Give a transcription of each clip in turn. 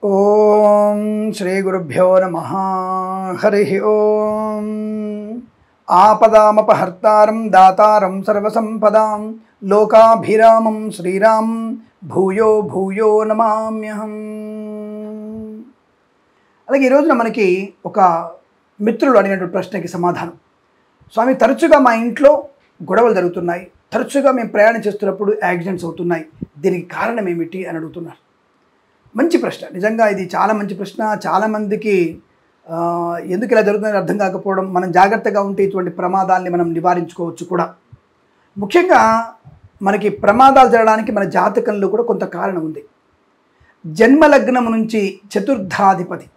ఓం శ్రీ గురుభ్యో నమః. హరి ఓం. ఆపదామపహర్తారం దాతారం సర్వసంపదాం లోకాభిరామం శ్రీరామం భూయో భూయో నమామ్యహం. అలాగే ఈరోజున మనకి ఒక మిత్రులు అడిగినటువంటి ప్రశ్నకి సమాధానం. స్వామి, తరచుగా మా ఇంట్లో గొడవలు జరుగుతున్నాయి, తరచుగా మేము ప్రయాణం చేస్తున్నప్పుడు యాక్సిడెంట్స్ అవుతున్నాయి, దీనికి కారణం ఏమిటి అని అడుగుతున్నారు. మంచి ప్రశ్న, నిజంగా ఇది చాలా మంచి ప్రశ్న. చాలామందికి ఎందుకు ఇలా జరుగుతుందని అర్థం కాకపోవడం, మనం జాగ్రత్తగా ఉంటే ఇటువంటి ప్రమాదాలని మనం నివారించుకోవచ్చు కూడా. ముఖ్యంగా మనకి ప్రమాదాలు జరగడానికి మన జాతకంలో కూడా కొంత కారణం ఉంది. జన్మలగ్నము నుంచి చతుర్థాధిపతి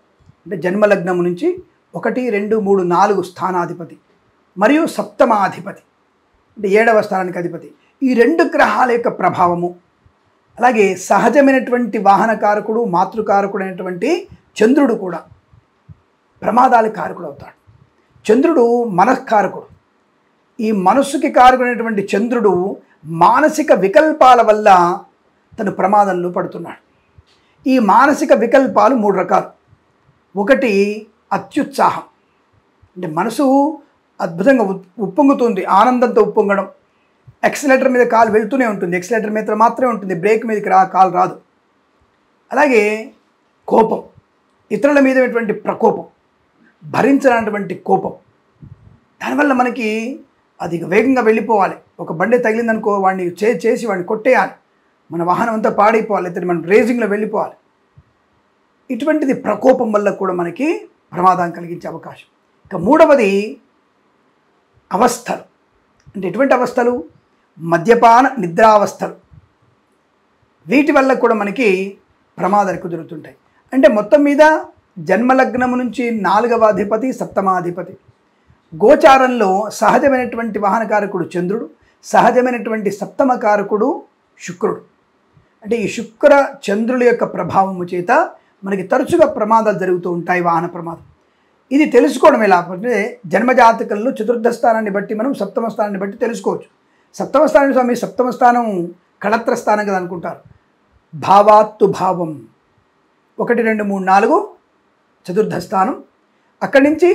అంటే జన్మలగ్నము నుంచి 1, 2, 3, 4 స్థానాధిపతి మరియు సప్తమాధిపతి అంటే 7వ స్థానానికి అధిపతి, ఈ 2 గ్రహాల యొక్క ప్రభావము, అలాగే సహజమైనటువంటి వాహనకారకుడు మాతృకారకుడు అయినటువంటి చంద్రుడు కూడా ప్రమాదాలకు కారకుడు అవుతాడు. చంద్రుడు మనఃకారకుడు. ఈ మనస్సుకి కారకుడైనటువంటి చంద్రుడు మానసిక వికల్పాల వల్ల తను ప్రమాదంలో పడుతున్నాడు. ఈ మానసిక వికల్పాలు 3 రకాలు. ఒకటి అత్యుత్సాహం, అంటే మనసు అద్భుతంగా ఉప్పొంగుతుంది, ఆనందంతో ఉప్పొంగడం. ఎక్సలేటర్ మీద కాలు వెళ్తూనే ఉంటుంది, ఎక్సలేటర్ మీద మాత్రమే ఉంటుంది, బ్రేక్ మీదకి కాలు రాదు. అలాగే కోపం, ఇతరుల మీద ప్రకోపం, భరించనటువంటి కోపం. దానివల్ల మనకి అది వేగంగా వెళ్ళిపోవాలి. ఒక బండి తగిలిందనుకో, వాడిని చేసి వాడిని కొట్టేయాలి, మన వాహనం అంతా పాడైపోవాలి, ఇతను మనం రేసింగ్లో వెళ్ళిపోవాలి. ఇటువంటిది ప్రకోపం వల్ల కూడా మనకి ప్రమాదం కలిగించే అవకాశం. ఇక 3వది అవస్థలు. అంటే ఎటువంటి అవస్థలు? మద్యపాన నిద్రావస్థలు. వీటి వల్ల కూడా మనకి ప్రమాదాలు కుదురుతుంటాయి. అంటే మొత్తం మీద జన్మలగ్నము నుంచి 4వ అధిపతి సప్తమాధిపతి, గోచారంలో సహజమైనటువంటి వాహనకారకుడు చంద్రుడు, సహజమైనటువంటి సప్తమకారకుడు శుక్రుడు. అంటే ఈ శుక్ర చంద్రుల యొక్క ప్రభావము చేత మనకి తరచుగా ప్రమాదాలు జరుగుతూ ఉంటాయి, వాహన ప్రమాదం. ఇది తెలుసుకోవడం ఎలా అంటే జన్మజాతకంలో చతుర్థ స్థానాన్ని బట్టి మనం సప్తమ స్థానాన్ని బట్టి తెలుసుకోవచ్చు. సప్తమ స్థానం, స్వామి సప్తమ స్థానం కళత్ర స్థానం కదా అనుకుంటారు. భావాత్తు భావం 1, 2, 3, 4 చతుర్థ స్థానం, అక్కడి నుంచి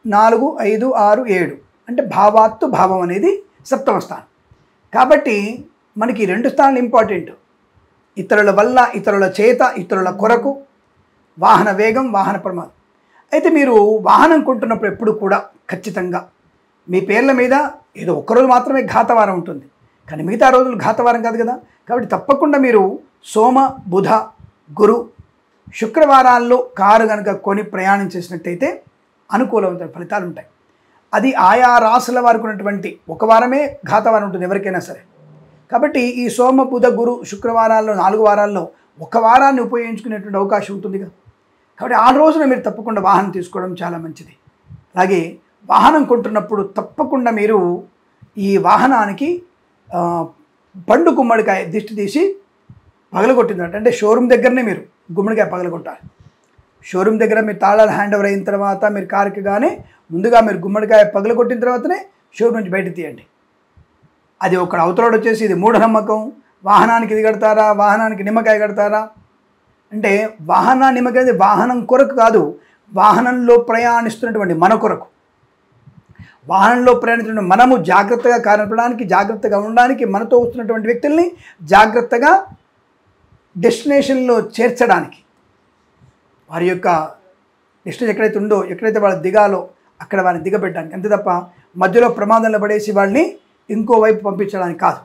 4, 5, 6, 7 అంటే భావాత్తు భావం అనేది సప్తమ స్థానం. కాబట్టి మనకి 2 స్థానాలు ఇంపార్టెంట్. ఇతరుల వల్ల, ఇతరుల చేత, ఇతరుల కొరకు వాహన వేగం, వాహన ప్రమాదం. అయితే మీరు వాహనం కొంటున్నప్పుడు ఎప్పుడు కూడా ఖచ్చితంగా మీ పేర్ల మీద ఏదో ఒక్కరోజు మాత్రమే ఘాతవారం ఉంటుంది, కానీ మిగతా రోజులు ఘాతవారం కాదు కదా. కాబట్టి తప్పకుండా మీరు సోమ, బుధ, గురు, శుక్రవారాల్లో కారు కనుక కొని ప్రయాణం చేసినట్టయితే అనుకూలమైన ఫలితాలు ఉంటాయి. అది ఆయా రాసుల వారికి ఉన్నటువంటి ఒక వారమే ఘాతవారం ఉంటుంది ఎవరికైనా సరే. కాబట్టి ఈ సోమ, బుధ, గురు, శుక్రవారాల్లో 4 వారాల్లో ఒక వారాన్ని ఉపయోగించుకునేటువంటి అవకాశం ఉంటుంది కదా. కాబట్టి ఆ రోజున మీరు తప్పకుండా వాహనం తీసుకోవడం చాలా మంచిది. అలాగే వాహనం కొంటున్నప్పుడు తప్పకుండా మీరు ఈ వాహనానికి పండు గుమ్మడికాయ దిష్టి తీసి పగలగొట్టినట్టు, అంటే షోరూమ్ దగ్గరనే మీరు గుమ్మడికాయ పగలగొట్టాలి. షోరూమ్ దగ్గర మీరు తాళాలు హ్యాండ్ ఓవర్ అయిన తర్వాత మీరు కారుకి కానీ ముందుగా మీరు గుమ్మడికాయ పగలగొట్టిన తర్వాతనే షోరూమ్ నుంచి బయట తీయండి. అది ఒక అవతలోడు వచ్చేసి ఇది మూఢనమ్మకం, వాహనానికి ఇది కడతారా, వాహనానికి నిమ్మకాయ కడతారా అంటే, నిమ్మకాయ వాహనం కొరకు కాదు, వాహనంలో ప్రయాణిస్తున్నటువంటి మన కొరకు. వాహనంలో ప్రయాణిస్తున్న మనము జాగ్రత్తగా కారణపడడానికి, జాగ్రత్తగా ఉండడానికి, మనతో వస్తున్నటువంటి వ్యక్తుల్ని జాగ్రత్తగా డెస్టినేషన్లో చేర్చడానికి, వారి యొక్క డెస్టినేషన్ ఎక్కడైతే ఉందో, ఎక్కడైతే వాళ్ళు దిగాలో అక్కడ వారిని దిగబెట్టడానికి, అంతే తప్ప మధ్యలో ప్రమాదంలో పడేసి వాళ్ళని ఇంకోవైపు పంపించడానికి కాదు.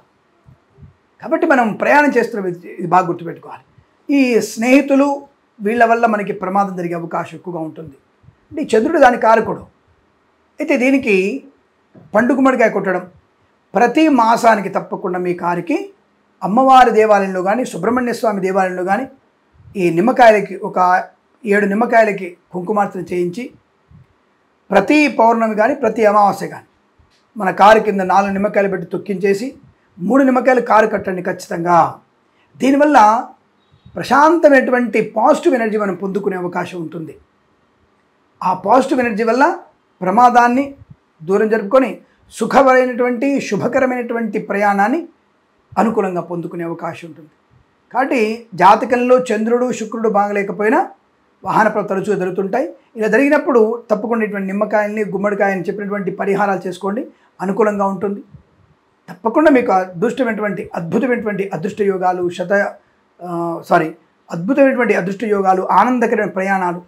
కాబట్టి మనం ప్రయాణం చేస్తున్న ఇది బాగా గుర్తుపెట్టుకోవాలి. ఈ స్నేహితులు వీళ్ళ వల్ల మనకి ప్రమాదం జరిగే అవకాశం ఎక్కువగా ఉంటుంది. అంటే చంద్రుడు దాని కారకుడు. అయితే దీనికి పండు గుమ్మడికాయ కొట్టడం ప్రతి మాసానికి తప్పకుండా మీ కారుకి అమ్మవారి దేవాలయంలో కానీ, సుబ్రహ్మణ్య స్వామి దేవాలయంలో కానీ ఈ నిమ్మకాయలకి ఒక 7 నిమ్మకాయలకి కుంకుమార్చన చేయించి, ప్రతి పౌర్ణమి కానీ ప్రతి అమావాస్య కానీ మన కారు కింద 4 నిమ్మకాయలు పెట్టి తొక్కించేసి 3 నిమ్మకాయలు కారు కట్టండి ఖచ్చితంగా. దీనివల్ల ప్రశాంతమైనటువంటి పాజిటివ్ ఎనర్జీ మనం పొందుకునే అవకాశం ఉంటుంది. ఆ పాజిటివ్ ఎనర్జీ వల్ల ప్రమాదాన్ని దూరం జరుపుకొని సుఖమైనటువంటి శుభకరమైనటువంటి ప్రయాణాన్ని అనుకూలంగా పొందుకునే అవకాశం ఉంటుంది. కాబట్టి జాతకంలో చంద్రుడు శుక్రుడు బాగలేకపోయినా వాహనప్రాప్తులు తరచుగా జరుగుతుంటాయి. ఇలా జరిగినప్పుడు తప్పకుండా ఇటువంటి నిమ్మకాయల్ని గుమ్మడికాయని చెప్పినటువంటి పరిహారాలు చేసుకోండి, అనుకూలంగా ఉంటుంది. తప్పకుండా మీకు అద్భుతమైనటువంటి అదృష్ట యోగాలు అద్భుతమైనటువంటి అదృష్ట యోగాలు, ఆనందకరమైన ప్రయాణాలు,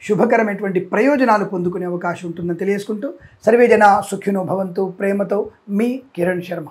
శుభకరమైనటువంటి ప్రయోజనాలు పొందుకునే అవకాశం ఉంటుందని తెలియజేసుకుంటూ సర్వే జన సుఖినో భవంతు. ప్రేమతో మీ కిరణ్ శర్మ.